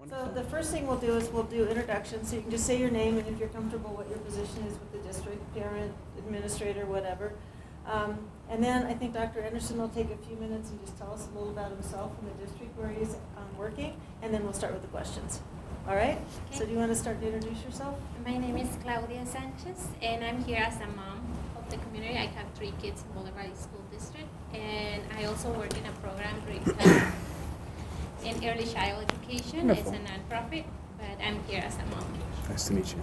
So the first thing we'll do is we'll do introductions, so you can just say your name and if you're comfortable what your position is with the district, parent, administrator, whatever. And then I think Dr. Anderson will take a few minutes and just tell us a little about himself and the district where he's working, and then we'll start with the questions. All right? Okay. So do you want to start to introduce yourself? My name is Claudia Sanchez, and I'm here as a mom of the community. I have 3 kids in Boulder Valley School District, and I also work in a program in early child education. Wonderful. It's a nonprofit, but I'm here as a mom. Nice to meet you.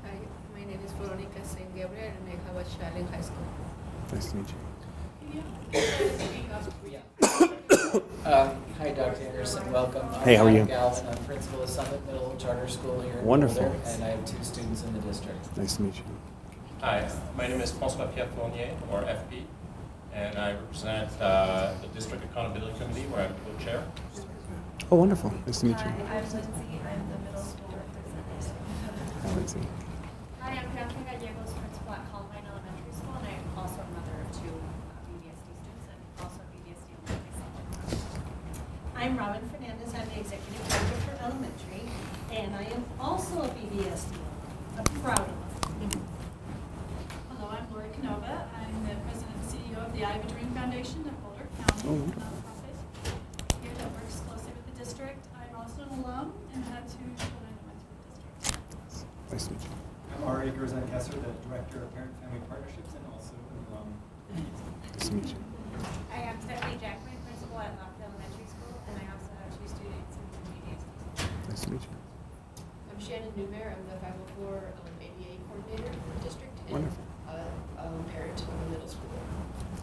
Hi, my name is Veronica St. Gabriel, and I have a child in high school. Nice to meet you. Hi, Dr. Anderson. Welcome. Hey, how are you? I'm Galvin. I'm principal of Summit Middle Charter School here in Wonderful. Boulder, and I have 2 students in the district. Nice to meet you. Hi, my name is François Pierre Fournier, or FP, and I represent the District Accountability Committee, where I'm co-chair. Oh, wonderful. Nice to meet you. Hi, I'm Lindsay. I'm the middle school representative. Hi, Lindsay. Hi, I'm Catherine Gallegos, principal at Columbine Elementary School, and I'm also a mother of 2 BVSD students and also a BVSD alum myself. I'm Robin Fernandez. I'm the executive director for elementary, and I am also a BVSD alum, a proud alum. Hello, I'm Lori Canova. I'm the president and CEO of the Ivy Dream Foundation of Boulder County, Oh, a nonprofit here that works closely with the district. I'm also an alum and had 2 children that went through the district. Nice to meet you. I'm Ari Gerzon-Kessler, the Director of Parent-Family Partnerships and also an alum. Nice to meet you. I am Stephanie Jackman, principal at Lockwood Elementary School, and I also have 2 students in the BVSD. Nice to meet you. I'm Shannon Newmare. I'm the 504 ADA coordinator for the district and Wonderful. parent of a middle school.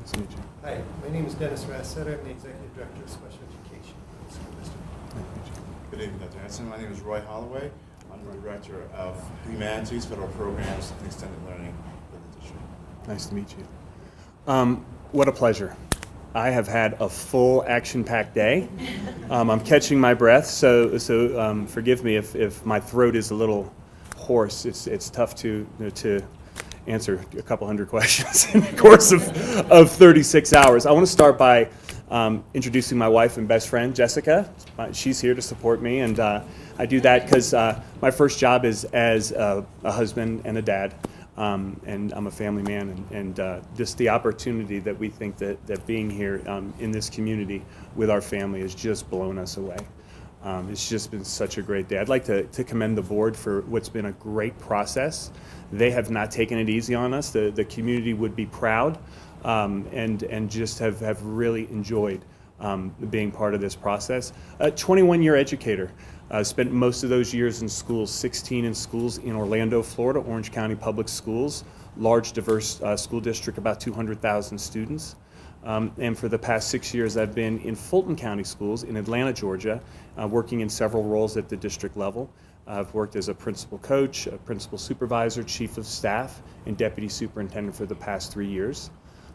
Nice to meet you. Hi, my name is Dennis Rassetter. I'm the Executive Director of Special Education for the school district. Nice to meet you. Good evening, Dr. Hanson. My name is Roy Holloway. I'm the Director of Humanities, Federal Programs, and Extended Learning for the district. Nice to meet you. What a pleasure. I have had a full action-packed day. I'm catching my breath, so forgive me if my throat is a little hoarse. It's tough to answer a couple hundred questions in the course of 36 hours. I want to start by introducing my wife and best friend, Jessica. She's here to support me, and I do that because my first job is as a husband and a dad. And I'm a family man, and just the opportunity that we think that being here in this community with our family has just blown us away. It's just been such a great day. I'd like to commend the board for what's been a great process. They have not taken it easy on us. The community would be proud and just have really enjoyed being part of this process. 21-year educator. Spent most of those years in schools, 16 in schools in Orlando, Florida, Orange County Public Schools, large, diverse school district, about 200,000 students. And for the past 6 years, I've been in Fulton County Schools in Atlanta, Georgia, working in several roles at the district level. I've worked as a principal coach, a principal supervisor, chief of staff, and deputy superintendent for the past 3 years.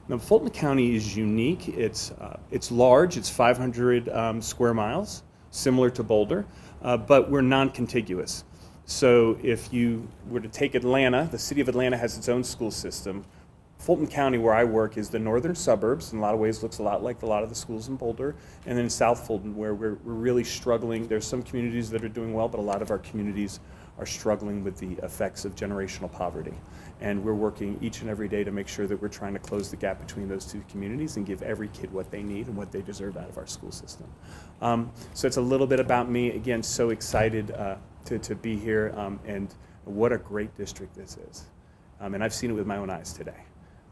Now, Fulton County is unique. It's large. It's 500 square miles, similar to Boulder, but we're non-contiguous. So if you were to take Atlanta, the city of Atlanta has its own school system. Fulton County, where I work, is the northern suburbs. In a lot of ways, looks a lot like a lot of the schools in Boulder. And then South Fulton, where we're really struggling. There's some communities that are doing well, but a lot of our communities are struggling with the effects of generational poverty. And we're working each and every day to make sure that we're trying to close the gap between those 2 communities and give every kid what they need and what they deserve out of our school system. So it's a little bit about me. Again, so excited to be here, and what a great district this is. And I've seen it with my own eyes today.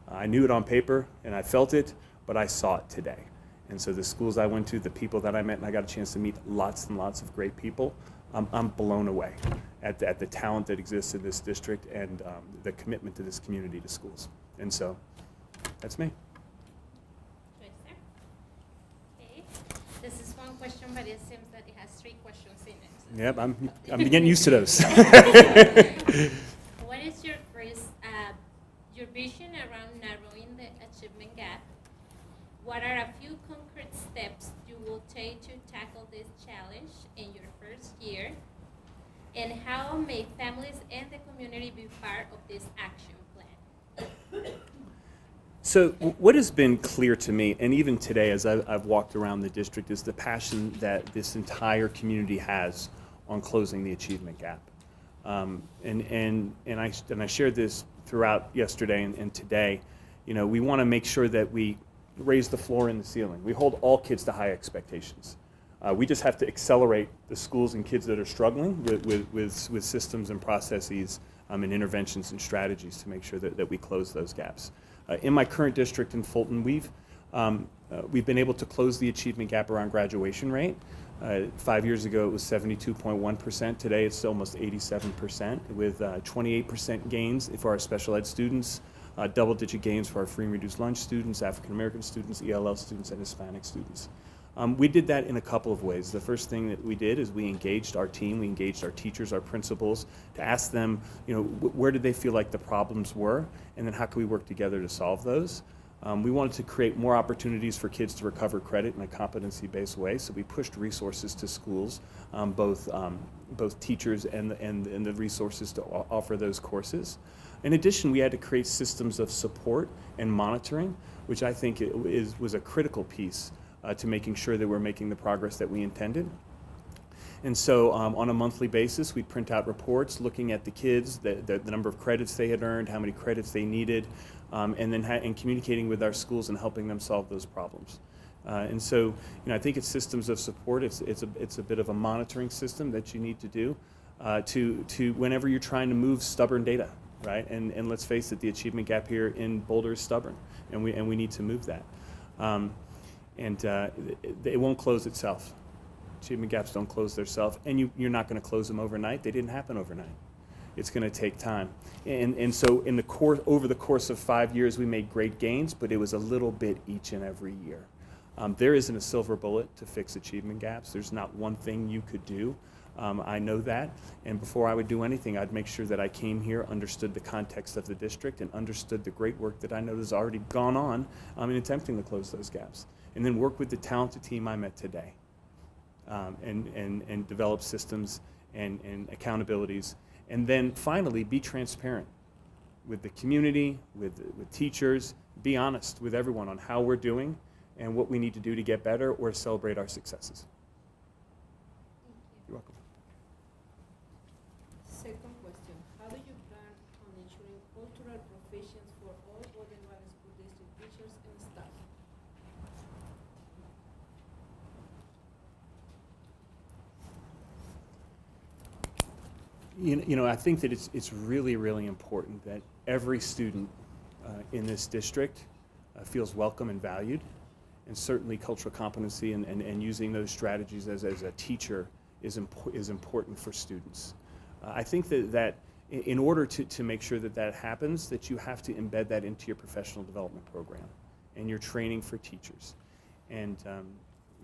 I knew it on paper and I felt it, but I saw it today. And so the schools I went to, the people that I met, and I got a chance to meet lots and lots of great people, I'm blown away at the talent that exists in this district and the commitment to this community, to schools. And so that's me. Okay. This is one question, but it seems that it has 3 questions in it. Yep, I'm getting used to those. What is your your vision around narrowing the achievement gap? What are a few concrete steps you will take to tackle this challenge in your first year? And how may families and the community be part of this action plan? So what has been clear to me, and even today as I've walked around the district, is the passion that this entire community has on closing the achievement gap. And I shared this throughout yesterday and today. You know, we want to make sure that we raise the floor and the ceiling. We hold all kids to high expectations. We just have to accelerate the schools and kids that are struggling with systems and processes and interventions and strategies to make sure that we close those gaps. In my current district in Fulton, we've been able to close the achievement gap around graduation rate. 5 years ago, it was 72.1%. Today, it's almost 87%, with 28% gains for our special ed students, double-digit gains for our free and reduced lunch students, African-American students, ELL students, and Hispanic students. We did that in a couple of ways. The first thing that we did is we engaged our team, we engaged our teachers, our principals, to ask them, you know, where did they feel like the problems were, and then how can we work together to solve those. We wanted to create more opportunities for kids to recover credit in a competency-based way, so we pushed resources to schools, both teachers and the resources to offer those courses. In addition, we had to create systems of support and monitoring, which I think was a critical piece to making sure that we're making the progress that we intended. And so on a monthly basis, we'd print out reports looking at the kids, the number of credits they had earned, how many credits they needed, and then communicating with our schools and helping them solve those problems. And so, you know, I think it's systems of support. It's a bit of a monitoring system that you need to do to whenever you're trying to move stubborn data, right? And let's face it, the achievement gap here in Boulder is stubborn, and we need to move that. It won't close itself. Achievement gaps don't close themselves, and you're not going to close them overnight. They didn't happen overnight. It's going to take time. And so over the course of 5 years, we made great gains, but it was a little bit each and every year. There isn't a silver bullet to fix achievement gaps. There's not one thing you could do. I know that, and before I would do anything, I'd make sure that I came here, understood the context of the district, and understood the great work that I know has already gone on in attempting to close those gaps. And then work with the talented team I met today, and develop systems and accountabilities. And then finally, be transparent with the community, with teachers. Be honest with everyone on how we're doing and what we need to do to get better or celebrate our successes. You're welcome. Second question, how do you plan on ensuring cultural proficiency for all Boulder School District teachers and staff? You know, I think that it's really, really important that every student in this district feels welcome and valued, and certainly cultural competency and using those strategies as a teacher is important for students. I think that in order to make sure that happens, that you have to embed that into your professional development program and your training for teachers. And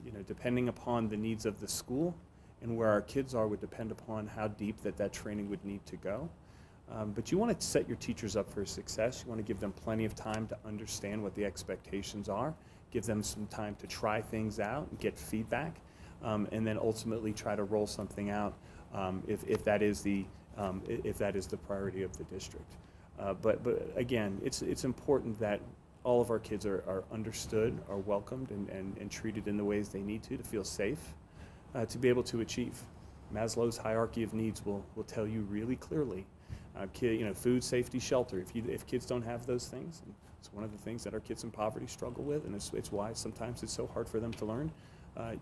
you know, depending upon the needs of the school and where our kids are would depend upon how deep that training would need to go. But you want to set your teachers up for success. You want to give them plenty of time to understand what the expectations are, give them some time to try things out and get feedback, and then ultimately try to roll something out if that is the priority of the district. But again, it's important that all of our kids are understood, are welcomed, and treated in the ways they need to feel safe, to be able to achieve. Maslow's hierarchy of needs will tell you really clearly, you know, food, safety, shelter. If kids don't have those things, it's one of the things that our kids in poverty struggle with, and it's why sometimes it's so hard for them to learn.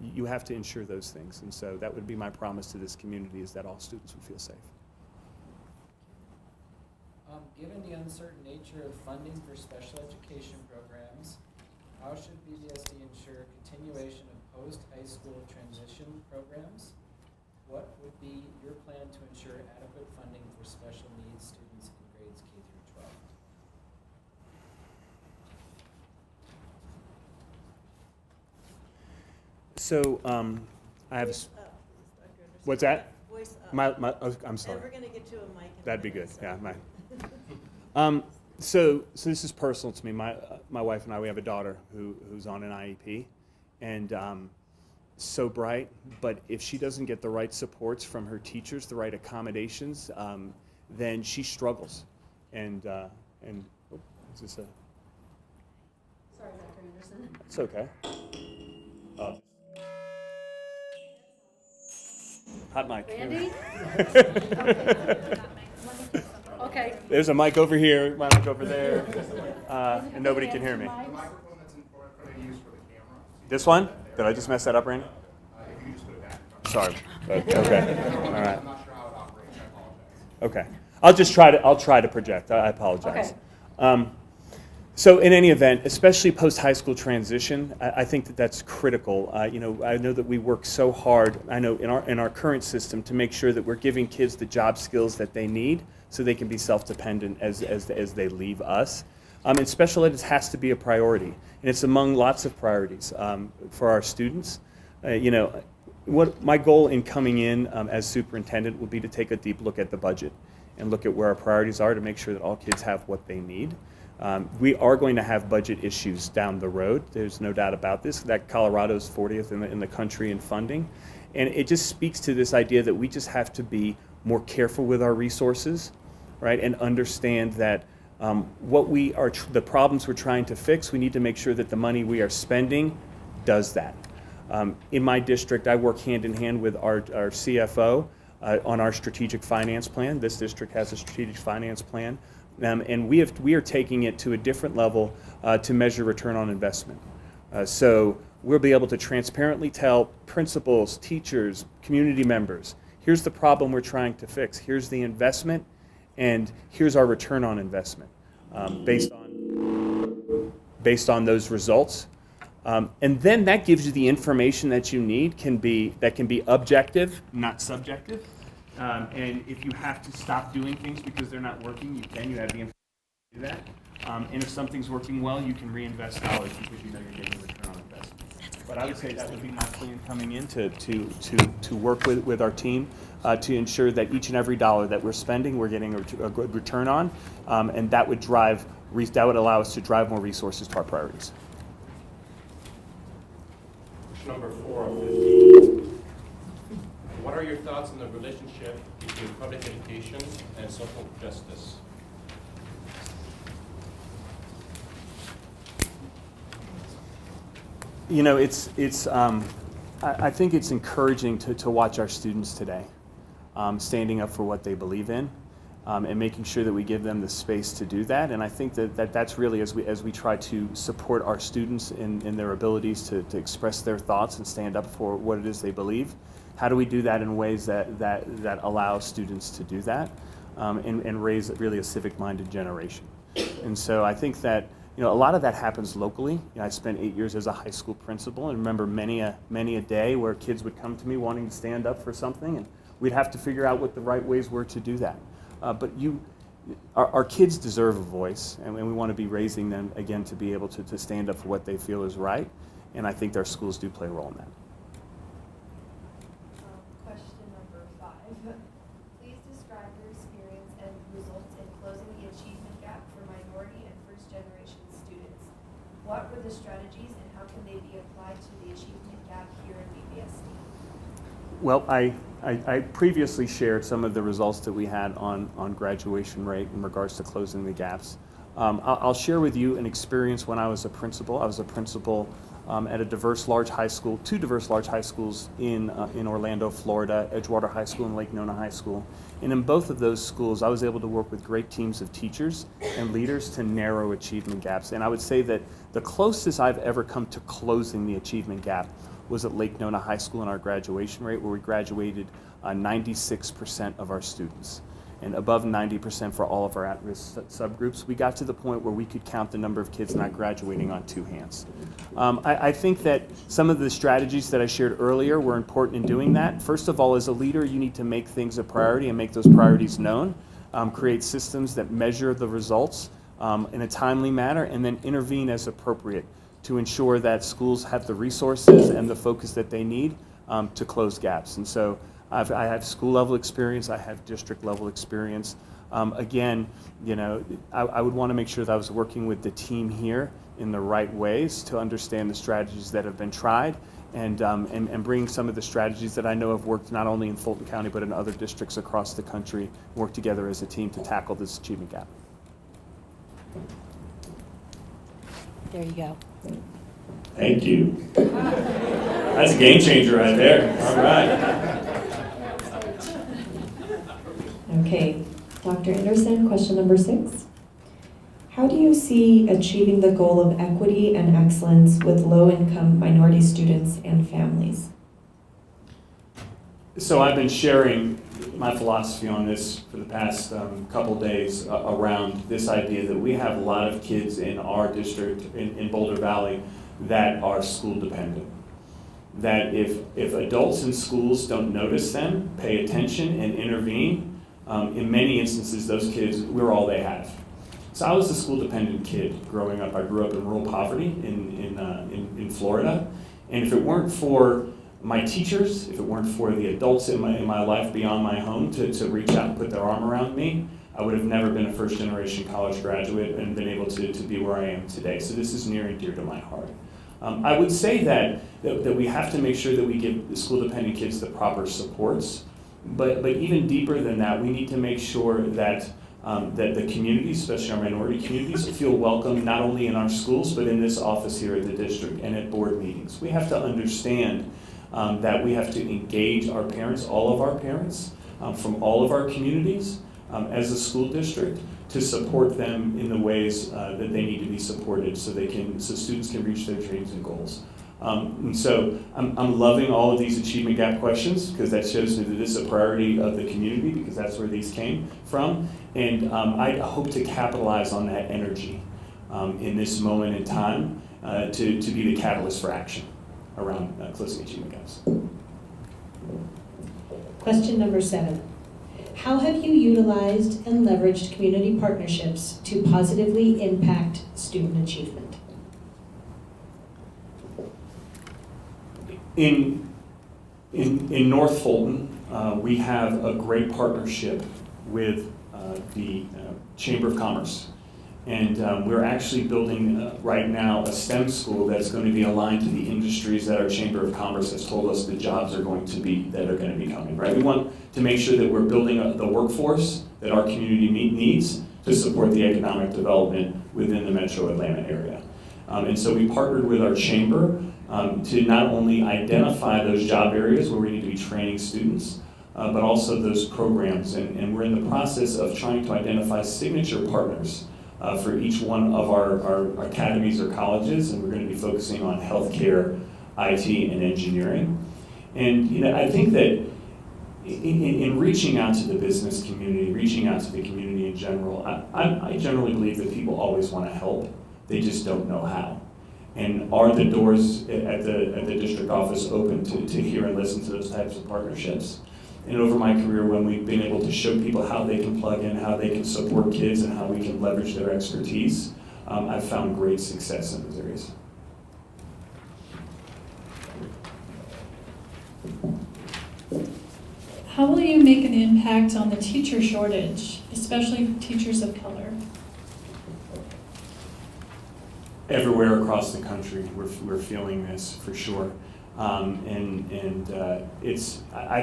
You have to ensure those things, and so that would be my promise to this community, is that all students would feel safe. Given the uncertain nature of funding for special education programs, how should BVSD ensure continuation of post-high school transition programs? What would be your plan to ensure adequate funding for special needs students in grades K through 12? So I have. Voice up, please, Dr. Anderson. What's that? Voice up. I'm sorry. And we're going to get you a mic. in a That'd be minute, good. so. Yeah, mine. So this is personal to me. My wife and I, we have a daughter who's on an IEP, and so bright. But if she doesn't get the right supports from her teachers, the right accommodations, then she struggles. And oh, is this a? It's okay. Oh. Hot mic. Randy? Okay. There's a mic over here, mic over there, and nobody can hear me. The microphone that's in front of you is for the camera. This one? Did I just mess that up, Randy? If you just put it back. Sorry. Okay. All right. I'm not sure how it operates. I apologize. Okay. I'll try to project. I apologize. Okay. So in any event, especially post-high school transition, I think that that's critical. I know that we work so hard, I know in our current system, to make sure that we're giving kids the job skills that they need so they can be self-dependent as they leave us. And special ed has to be a priority, and it's among lots of priorities for our students. What my goal in coming in as superintendent will be to take a deep look at the budget and look at where our priorities are to make sure that all kids have what they need. We are going to have budget issues down the road. There's no doubt about this. That Colorado's 40th in the country in funding. And it just speaks to this idea that we just have to be more careful with our resources, right? And understand that the problems we're trying to fix, we need to make sure that the money we are spending does that. In my district, I work hand in hand with our CFO on our strategic finance plan. This district has a strategic finance plan. And we are taking it to a different level to measure return on investment. So we'll be able to transparently tell principals, teachers, community members, here's the problem we're trying to fix, here's the investment, and here's our return on investment based on those results. And then that gives you the information that you need that can be objective, not subjective. And if you have to stop doing things because they're not working, you have the information to do that. And if something's working well, you can reinvest dollars because you know you're getting a return on investment. But I would say that would be my plan coming in to work with our team to ensure that each and every dollar that we're spending, we're getting a good return on, and that would allow us to drive more resources to our priorities. Question number 4 of 15. What are your thoughts on the relationship between public education and social justice? I think it's encouraging to watch our students today standing up for what they believe in and making sure that we give them the space to do that. And I think that's really as we try to support our students in their abilities to express their thoughts and stand up for what it is they believe. How do we do that in ways that allow students to do that and raise really a civic-minded generation? And so I think that a lot of that happens locally. I spent 8 years as a high school principal and remember many a day where kids would come to me wanting to stand up for something, and we'd have to figure out what the right ways were to do that. But our kids deserve a voice, and we want to be raising them again to be able to stand up for what they feel is right. And I think our schools do play a role in that. Question number 5. Please describe your experience and results in closing the achievement gap for minority and first-generation students. What were the strategies and how can they be applied to the achievement gap here in BVSD? Well, I previously shared some of the results that we had on graduation rate in regards to closing the gaps. I'll share with you an experience when I was a principal. I was a principal at two diverse large high schools in Orlando, Florida, Edgewater High School and Lake Nona High School. And in both of those schools, I was able to work with great teams of teachers and leaders to narrow achievement gaps. And I would say that the closest I've ever come to closing the achievement gap was at Lake Nona High School in our graduation rate, where we graduated 96% of our students and above 90% for all of our at-risk subgroups. We got to the point where we could count the number of kids not graduating on 2 hands. I think that some of the strategies that I shared earlier were important in doing that. First of all, as a leader, you need to make things a priority and make those priorities known, create systems that measure the results in a timely manner, and then intervene as appropriate to ensure that schools have the resources and the focus that they need to close gaps. And so I have school level experience, I have district level experience. Again, I would want to make sure that I was working with the team here in the right ways to understand the strategies that have been tried and bring some of the strategies that I know have worked not only in Fulton County but in other districts across the country, work together as a team to tackle this achievement gap. There you go. Thank you. That's a game changer right there. All right. Okay, Dr. Anderson, question number 6. How do you see achieving the goal of equity and excellence with low-income minority students and families? So I've been sharing my philosophy on this for the past couple days around this idea that we have a lot of kids in our district in Boulder Valley that are school dependent. That if adults in schools don't notice them, pay attention, and intervene, in many instances those kids, we're all they have. So I was a school dependent kid growing up. I grew up in rural poverty in Florida, and if it weren't for my teachers, if it weren't for the adults in my life beyond my home to reach out and put their arm around me, I would have never been a first generation college graduate and been able to be where I am today. So this is near and dear to my heart. I would say that we have to make sure that we give the school dependent kids the proper supports, but even deeper than that, we need to make sure that the communities, especially our minority communities, feel welcome not only in our schools, but in this office here at the district and at board meetings. We have to understand that we have to engage our parents, all of our parents, from all of our communities as a school district to support them in the ways that they need to be supported so students can reach their dreams and goals. And so I'm loving all of these achievement gap questions because that shows me that this is a priority of the community because that's where these came from. And I hope to capitalize on that energy in this moment in time to be the catalyst for action around closing achievement gaps. Question number 7. How have you utilized and leveraged community partnerships to positively impact student achievement? In North Fulton, we have a great partnership with the Chamber of Commerce. And we're actually building right now a STEM school that's going to be aligned to the industries that our Chamber of Commerce has told us the jobs are going to be, that are going to be coming, right? We want to make sure that we're building the workforce that our community needs to support the economic development within the metro Atlanta area. And so we partnered with our chamber to not only identify those job areas where we need to be training students, but also those programs. And we're in the process of trying to identify signature partners for each one of our academies or colleges, and we're going to be focusing on healthcare, IT, and engineering. And I think that in reaching out to the business community, reaching out to the community in general, I generally believe that people always want to help, they just don't know how. And are the doors at the district office open to hear and listen to those types of partnerships? And over my career, when we've been able to show people how they can plug in, how they can support kids, and how we can leverage their expertise, I've found great success in those areas. How will you make an impact on the teacher shortage, especially teachers of color? Everywhere across the country, we're feeling this for sure. I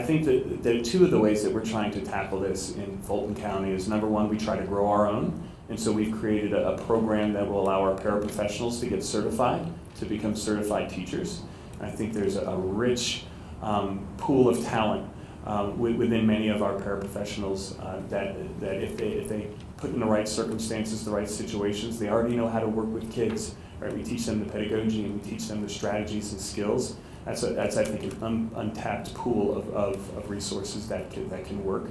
think that there are two of the ways that we're trying to tackle this in Fulton County is, number one, we try to grow our own. And so we've created a program that will allow our paraprofessionals to get certified, to become certified teachers. I think there's a rich pool of talent within many of our paraprofessionals that if they put in the right circumstances, the right situations, they already know how to work with kids. Right? We teach them the pedagogy and we teach them the strategies and skills. That's I think, an untapped pool of resources that can work.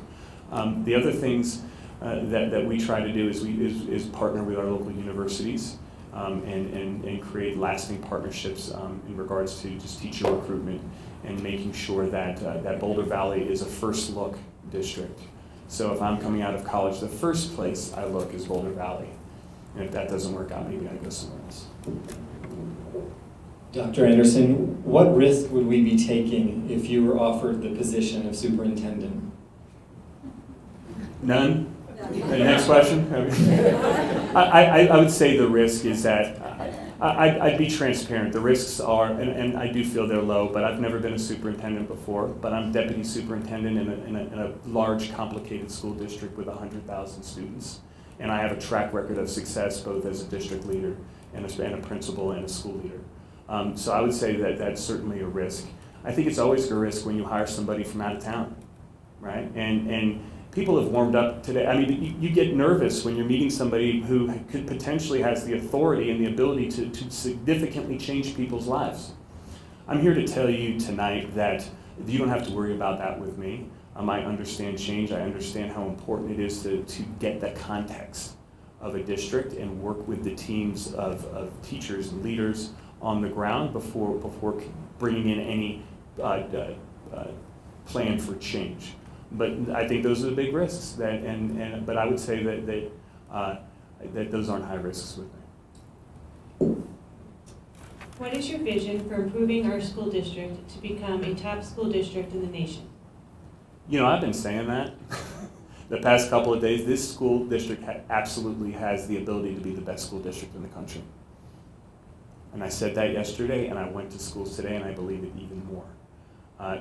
The other things that we try to do is partner with our local universities and create lasting partnerships in regards to just teacher recruitment and making sure that Boulder Valley is a first look district. So if I'm coming out of college, the first place I look is Boulder Valley. And if that doesn't work out, maybe I go somewhere else. Dr. Anderson, what risk would we be taking if you were offered the position of superintendent? None? The next question? I would say the risk is that I'd be transparent. The risks are, and I do feel they're low, but I've never been a superintendent before, but I'm deputy superintendent in a large, complicated school district with 100,000 students. And I have a track record of success both as a district leader and a principal and a school leader. So I would say that that's certainly a risk. I think it's always a risk when you hire somebody from out of town, right? And people have warmed up today. I mean, you get nervous when you're meeting somebody who could potentially has the authority and the ability to significantly change people's lives. I'm here to tell you tonight that you don't have to worry about that with me. I understand change. I understand how important it is to get the context of a district and work with the teams of teachers and leaders on the ground before bringing in any plan for change. But I think those are the big risks. But I would say that those aren't high risks with me. What is your vision for improving our school district to become a top school district in the nation? You know, I've been saying that the past couple of days. This school district absolutely has the ability to be the best school district in the country. And I said that yesterday, and I went to schools today, and I believe it even more.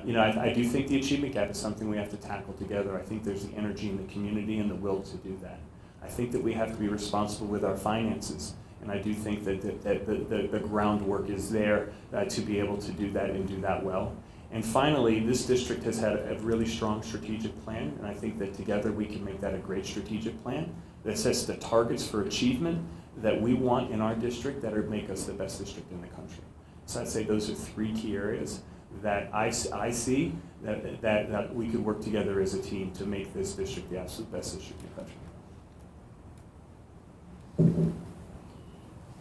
You know, I do think the achievement gap is something we have to tackle together. I think there's the energy in the community and the will to do that. I think that we have to be responsible with our finances, and I do think that the groundwork is there to be able to do that and do that well. And finally, this district has had a really strong strategic plan, and I think that together we can make that a great strategic plan that sets the targets for achievement that we want in our district that make us the best district in the country. So I'd say those are three key areas that I see that we could work together as a team to make this district the absolute best district in the country.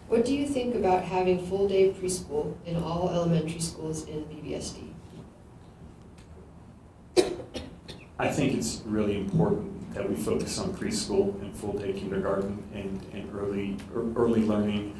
What do you think about having full-day preschool in all elementary schools in BVSD? I think it's really important that we focus on preschool and full-day kindergarten and early learning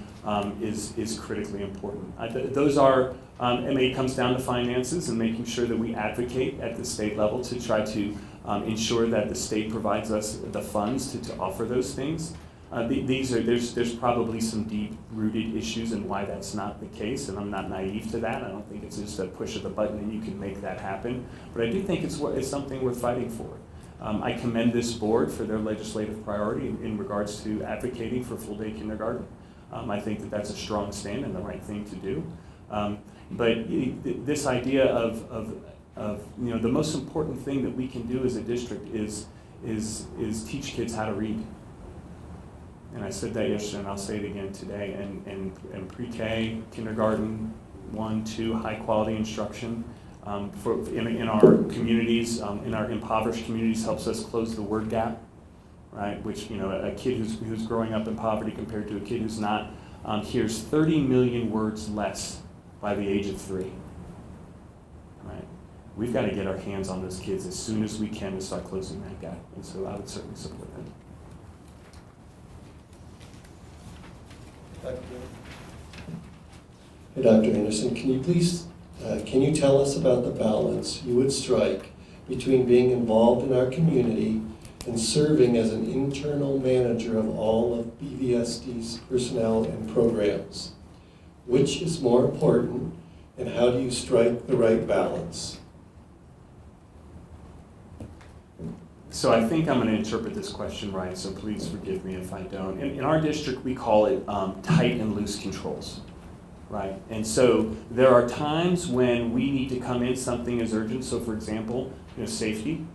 is critically important. Those are, and it comes down to finances and making sure that we advocate at the state level to try to ensure that the state provides us the funds to offer those things. There's probably some deep-rooted issues in why that's not the case, and I'm not naive to that. I don't think it's just a push of the button and you can make that happen. But I do think it's something worth fighting for. I commend this board for their legislative priority in regards to advocating for full-day kindergarten. I think that that's a strong stand and the right thing to do. But this idea of you know, the most important thing that we can do as a district is teach kids how to read. And I said that yesterday, and I'll say it again today. And pre-K, kindergarten, 1, 2, high-quality instruction in our communities, in our impoverished communities, helps us close the word gap, right? Which, you know, a kid who's growing up in poverty compared to a kid who's not hears 30 million words less by the age of 3, right? We've got to get our hands on those kids as soon as we can to start closing that gap. And so I would certainly support that. Hey, Dr. Anderson, can you please, can you tell us about the balance you would strike between being involved in our community and serving as an internal manager of all of BVSD's personnel and programs? Which is more important, and how do you strike the right balance? So I think I'm going to interpret this question right, so please forgive me if I don't. In our district, we call it tight and loose controls, right? And so there are times when we need to come in something as urgent. So for example, you know, safety.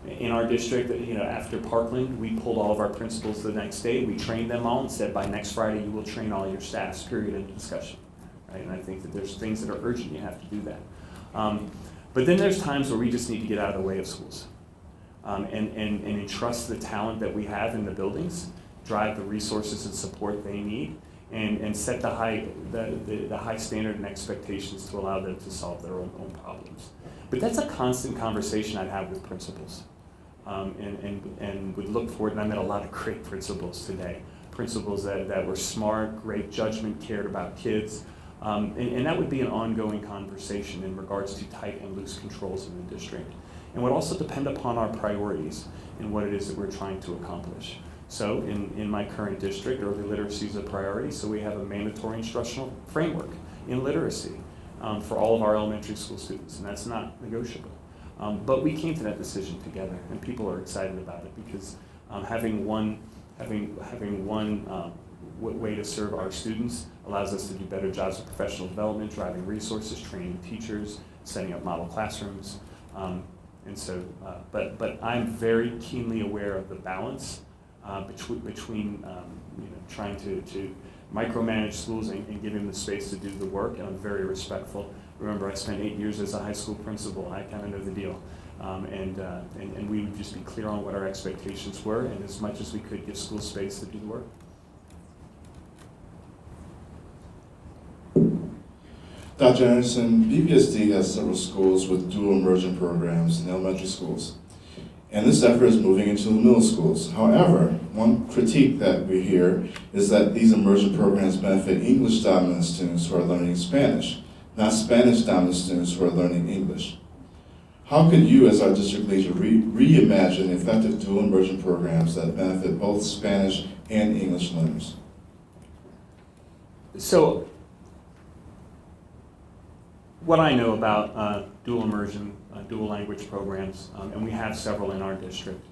In our district, you know, after Parkland, we pulled all of our principals the next day. We trained them all and said, by next Friday, you will train all your staffs, period, end of discussion, right? And I think that there's things that are urgent, you have to do that. But then there's times where we just need to get out of the way of schools. And entrust the talent that we have in the buildings, drive the resources and support they need, and set the high standard and expectations to allow them to solve their own problems. But that's a constant conversation I'd have with principals, and would look forward. And I met a lot of great principals today, principals that were smart, great judgment, cared about kids, and that would be an ongoing conversation in regards to tight and loose controls in the district. And would also depend upon our priorities and what it is that we're trying to accomplish. So in my current district, early literacy is a priority, so we have a mandatory instructional framework in literacy for all of our elementary school students, and that's not negotiable. But we came to that decision together, and people are excited about it because having one way to serve our students, allows us to do better jobs of professional development, driving resources, training teachers, setting up model classrooms. But I'm very keenly aware of the balance between trying to micromanage schools and give them the space to do the work, and I'm very respectful. Remember, I spent 8 years as a high school principal. I kind of know the deal. And we would just be clear on what our expectations were, and as much as we could give school space to do the work. Dr. Anderson, BVSD has several schools with dual immersion programs in elementary schools, and this effort is moving into the middle schools. However, one critique that we hear is that these immersion programs benefit English dominant students who are learning Spanish, not Spanish dominant students who are learning English. How could you, as our district leader, reimagine effective dual immersion programs that benefit both Spanish and English learners? So, what I know about dual immersion, dual language programs, and we have several in our district,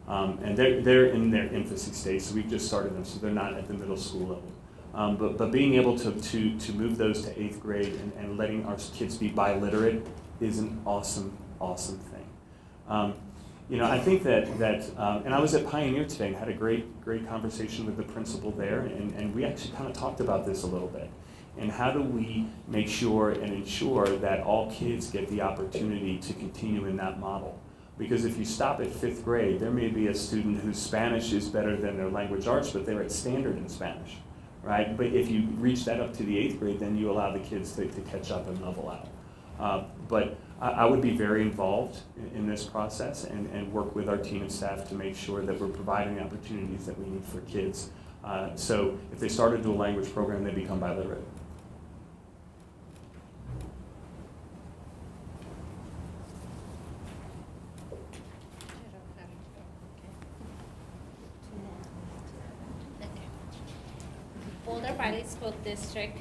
and they're in their infancy stage, so we've just started them, so they're not at the middle school level. But being able to move those to 8th grade and letting our kids be biliterate is an awesome thing. I think that and I was at Pioneer today and had a great conversation with the principal there, and we actually kind of talked about this a little bit. And how do we make sure and ensure that all kids get the opportunity to continue in that model? Because if you stop at 5th grade, there may be a student whose Spanish is better than their language arts, but they're at standard in Spanish, right? But if you reach that up to the 8th grade, then you allow the kids to catch up and level out. But I would be very involved in this process and work with our team and staff to make sure that we're providing the opportunities that we need for kids. So if they start a dual language program, they become biliterate. Boulder Valley School District.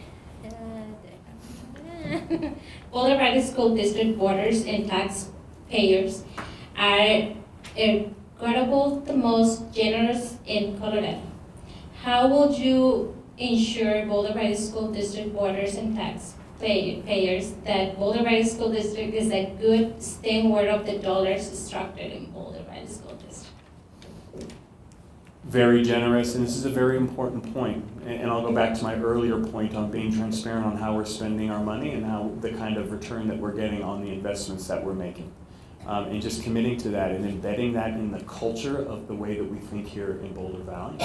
Boulder Valley School District voters and taxpayers are incredible, the most generous in Colorado. How would you ensure Boulder Valley School District voters and taxpayers that Boulder Valley School District is a good steward of the dollars structured in Boulder Valley School District? Very generous, and this is a very important point. And I'll go back to my earlier point on being transparent on how we're spending our money and how the kind of return that we're getting on the investments that we're making. And just committing to that and embedding that in the culture of the way that we think here in Boulder Valley.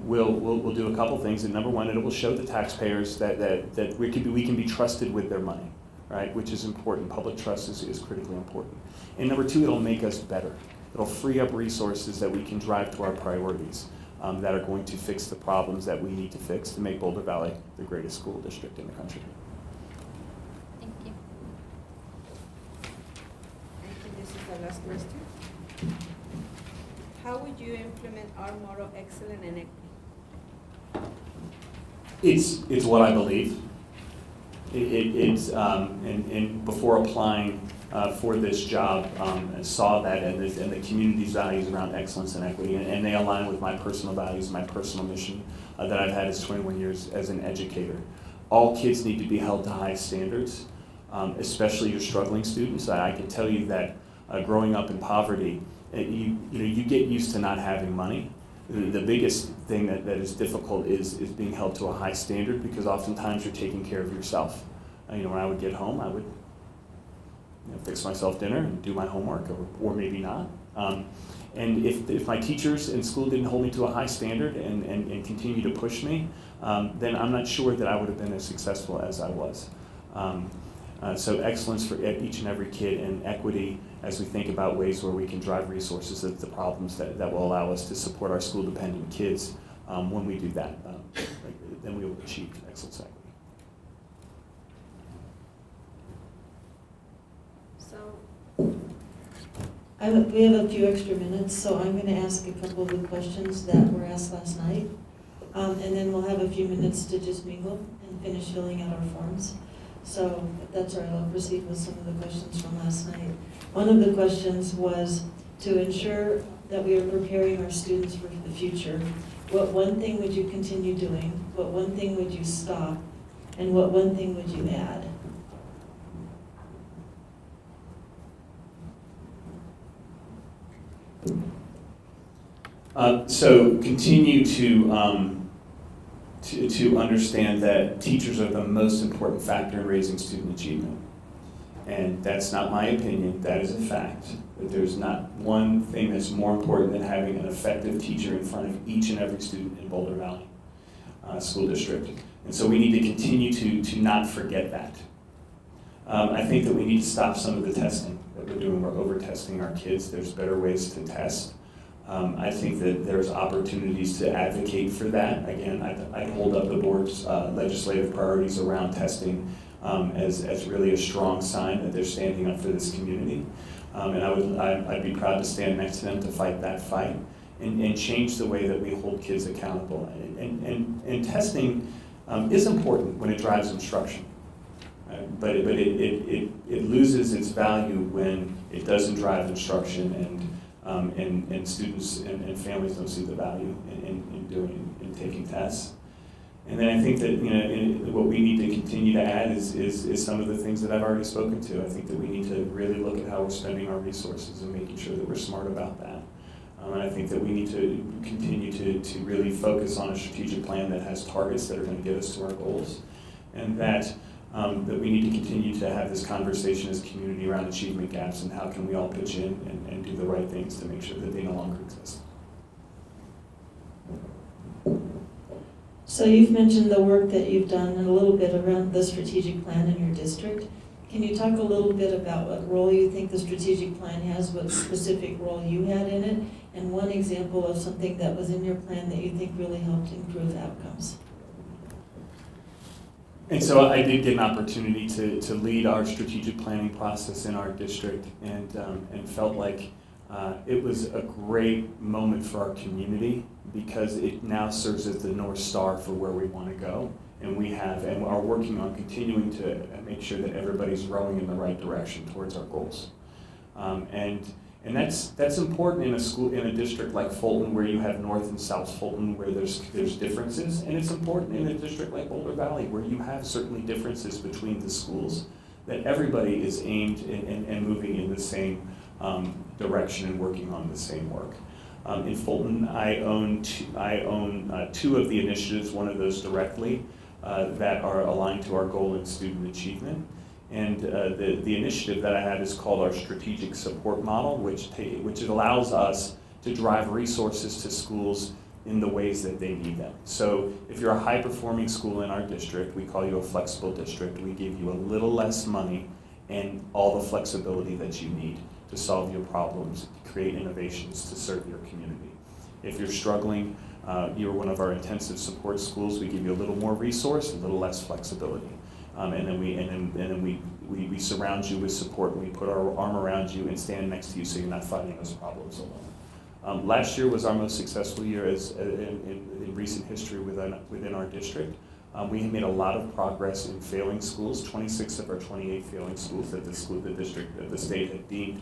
We'll do a couple things, and number one, it will show the taxpayers that we can be trusted with their money, right? Which is important. Public trust is critically important. And number two, it'll make us better. It'll free up resources that we can drive to our priorities that are going to fix the problems that we need to fix to make Boulder Valley the greatest school district in the country. Thank you. I think this is the last question. How would you implement our model of excellence and equity? It's what I believe. And before applying for this job, I saw that and the community's values around excellence and equity, and they align with my personal values, my personal mission that I've had as 21 years as an educator. All kids need to be held to high standards, especially your struggling students. I can tell you that growing up in poverty, you get used to not having money. The biggest thing that is difficult is being held to a high standard, because oftentimes you're taking care of yourself. When I would get home, I would fix myself dinner and do my homework, or maybe not. And if my teachers in school didn't hold me to a high standard and continue to push me, then I'm not sure that I would have been as successful as I was. So excellence for each and every kid, and equity as we think about ways where we can drive resources at the problems that will allow us to support our school-dependent kids. When we do that, then we will achieve excellence equity. We have a few extra minutes, so I'm going to ask a couple of the questions that were asked last night. And then we'll have a few minutes to just mingle and finish filling out our forms. So if that's all right, I'll proceed with some of the questions from last night. One of the questions was to ensure that we are preparing our students for the future What one thing would you continue doing? What one thing would you stop? And what one thing would you add? So continue to understand that teachers are the most important factor in raising student achievement. And that's not my opinion, that is a fact. That there's not one thing that's more important than having an effective teacher in front of each and every student in Boulder Valley School District. And so we need to continue to not forget that. I think that we need to stop some of the testing that we're doing. We're over-testing our kids. There's better ways to test. I think that there's opportunities to advocate for that. Again, I'd hold up the board's legislative priorities around testing as really a strong sign that they're standing up for this community. And I'd be proud to stand next to them to fight that fight and change the way that we hold kids accountable. And testing is important when it drives instruction. But it loses its value when it doesn't drive instruction and students and families don't see the value in taking tests. And then I think that what we need to continue to add is some of the things that I've already spoken to. I think that we need to really look at how we're spending our resources and making sure that we're smart about that. And I think that we need to continue to really focus on a strategic plan that has targets that are going to get us to our goals, and that we need to continue to have this conversation as a community around achievement gaps and how can we all pitch in and do the right things to make sure that they no longer exist. So you've mentioned the work that you've done and a little bit around the strategic plan in your district. Can you talk a little bit about what role you think the strategic plan has, what specific role you had in it, and one example of something that was in your plan that you think really helped improve outcomes? And so I did get an opportunity to lead our strategic planning process in our district, and felt like it was a great moment for our community because it now serves as the North Star for where we want to go. And we have and are working on continuing to make sure that everybody's rowing in the right direction towards our goals. And that's important in a district like Fulton, where you have North and South Fulton, where there's differences, and it's important in a district like Boulder Valley, where you have certainly differences between the schools, that everybody is aimed and moving in the same direction and working on the same work. In Fulton, I own two of the initiatives, one of those directly, that are aligned to our goal in student achievement. And the initiative that I have is called our strategic support model, which allows us to drive resources to schools in the ways that they need them. So if you're a high-performing school in our district, we call you a flexible district. We give you a little less money and all the flexibility that you need to solve your problems, to create innovations, to serve your community. If you're struggling, you're one of our intensive support schools, we give you a little more resource, a little less flexibility. And then we surround you with support, and we put our arm around you and stand next to you so you're not fighting those problems alone. Last year was our most successful year in recent history within our district. We made a lot of progress in failing schools. 26 of our 28 failing schools that the state had deemed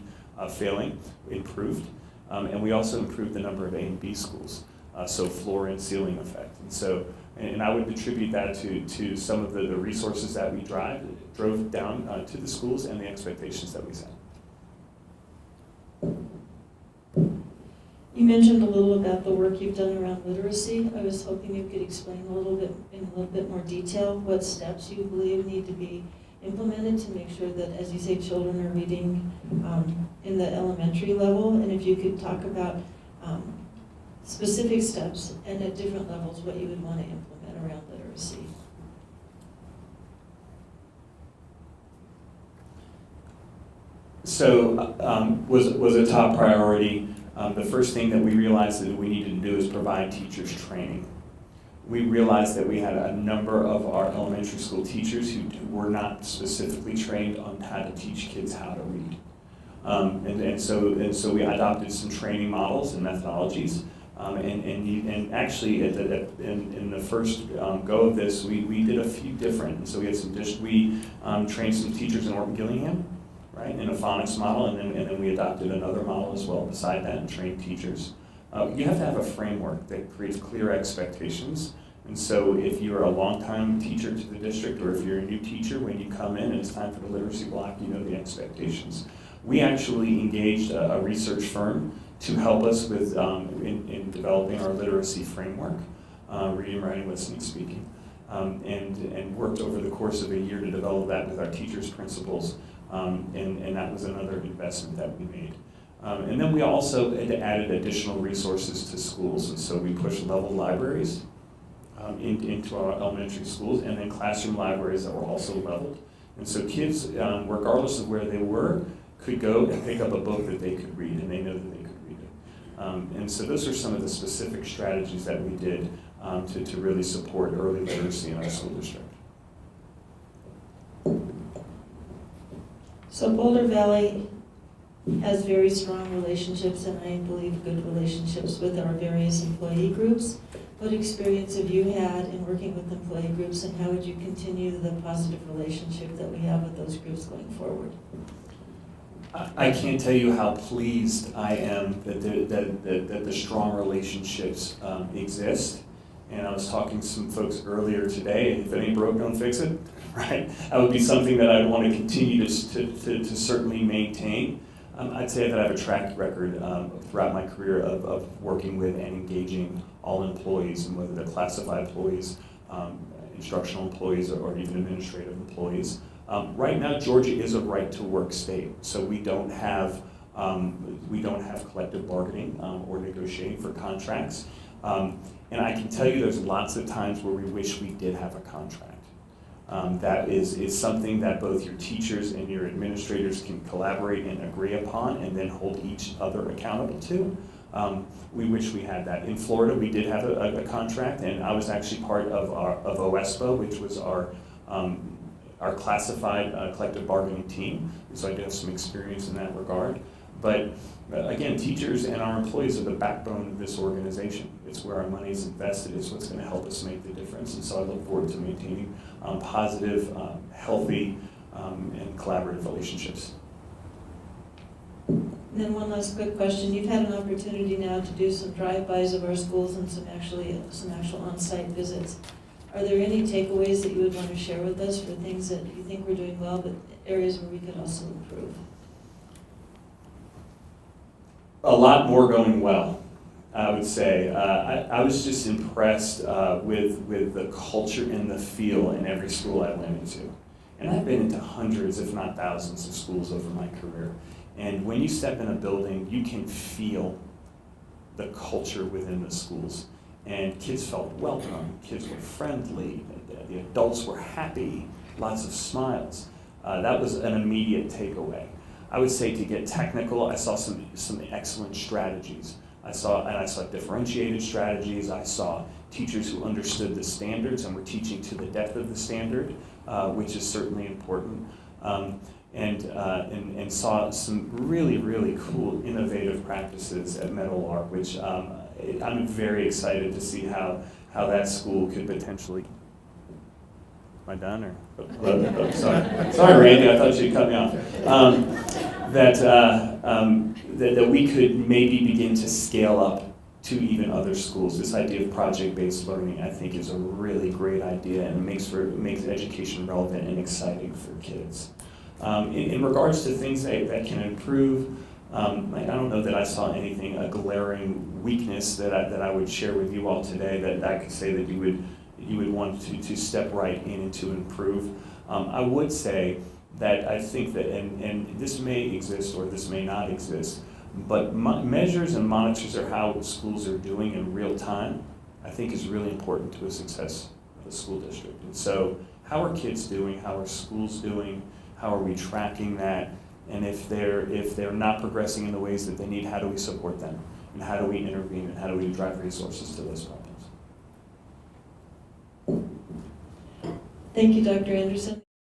failing improved. And we also improved the number of A and B schools, so floor and ceiling effect. And I would attribute that to some of the resources that we drove down to the schools and the expectations that we set. You mentioned a little about the work you've done around literacy. I was hoping you could explain in a little bit more detail what steps you believe need to be implemented to make sure that, as you say, children are reading in the elementary level, and if you could talk about specific steps and at different levels what you would want to implement around literacy. So was a top priority. The first thing that we realized that we needed to do is provide teachers training. We realized that we had a number of our elementary school teachers who were not specifically trained on how to teach kids how to read. And so we adopted some training models and methodologies. And actually, in the first go of this, we did a few different. And so we had trained some teachers in Orton Gillingham, right, in a phonics model, and then we adopted another model as well beside that and trained teachers. You have to have a framework that creates clear expectations. And so if you're a longtime teacher to the district, or if you're a new teacher, when you come in and it's time for the literacy block, you know the expectations. We actually engaged a research firm to help us with in developing our literacy framework, reading, writing, listening, speaking, and worked over the course of a year to develop that with our teachers, principals, and that was another investment that we made. And then we also added additional resources to schools, and so we pushed level libraries into our elementary schools, and then classroom libraries that were also leveled. And so kids, regardless of where they were, could go and pick up a book that they could read, and they know that they could read it. And so those are some of the specific strategies that we did to really support early literacy in our school district. So Boulder Valley has very strong relationships, and I believe good relationships with our various employee groups. What experience have you had in working with employee groups, and how would you continue the positive relationship that we have with those groups going forward? I can't tell you how pleased I am that the strong relationships exist. And I was talking to some folks earlier today, and if it ain't broke, don't fix it, right? That would be something that I'd want to continue to certainly maintain. I'd say that I have a track record throughout my career of working with and engaging all employees, and whether they're classified employees, instructional employees, or even administrative employees. Right now, Georgia is a right-to-work state, so we don't have collective bargaining or negotiating for contracts. And I can tell you there's lots of times where we wish we did have a contract. That is something that both your teachers and your administrators can collaborate and agree upon, and then hold each other accountable to. We wish we had that. In Florida, we did have a contract, and I was actually part of OESPA, which was our classified collective bargaining team, so I do have some experience in that regard. But again, teachers and our employees are the backbone of this organization. It's where our money is invested. It's what's going to help us make the difference. And so I look forward to maintaining positive, healthy, and collaborative relationships. And then one last quick question. You've had an opportunity now to do some drive-bys of our schools and some actual on-site visits. Are there any takeaways that you would want to share with us for things that you think we're doing well, but areas where we could also improve? A lot more going well, I would say. I was just impressed with the culture and the feel in every school I went into. And I've been into hundreds, if not thousands, of schools over my career. And when you step in a building, you can feel the culture within the schools. And kids felt welcome, kids were friendly, the adults were happy, lots of smiles. That was an immediate takeaway. I would say, to get technical, I saw some excellent strategies. I saw differentiated strategies. I saw teachers who understood the standards and were teaching to the depth of the standard, which is certainly important. And saw some really, really cool, innovative practices at Meadowlark, which I'm very excited to see how that school could potentially. Am I done, or? Oh, sorry, Randy. I thought you'd cut me off. That we could maybe begin to scale up to even other schools. This idea of project-based learning, I think, is a really great idea, and it makes education relevant and exciting for kids. In regards to things that can improve, I don't know that I saw anything, a glaring weakness that I would share with you all today that I could say that you would want to step right in and to improve. I would say that I think that, and this may exist or this may not exist, but measures and monitors of how schools are doing in real time, I think, is really important to the success of the school district. And so, how are kids doing? How are schools doing? How are we tracking that? And if they're not progressing in the ways that they need, how do we support them? And how do we intervene? And how do we drive resources to those problems? Thank you, Dr. Anderson.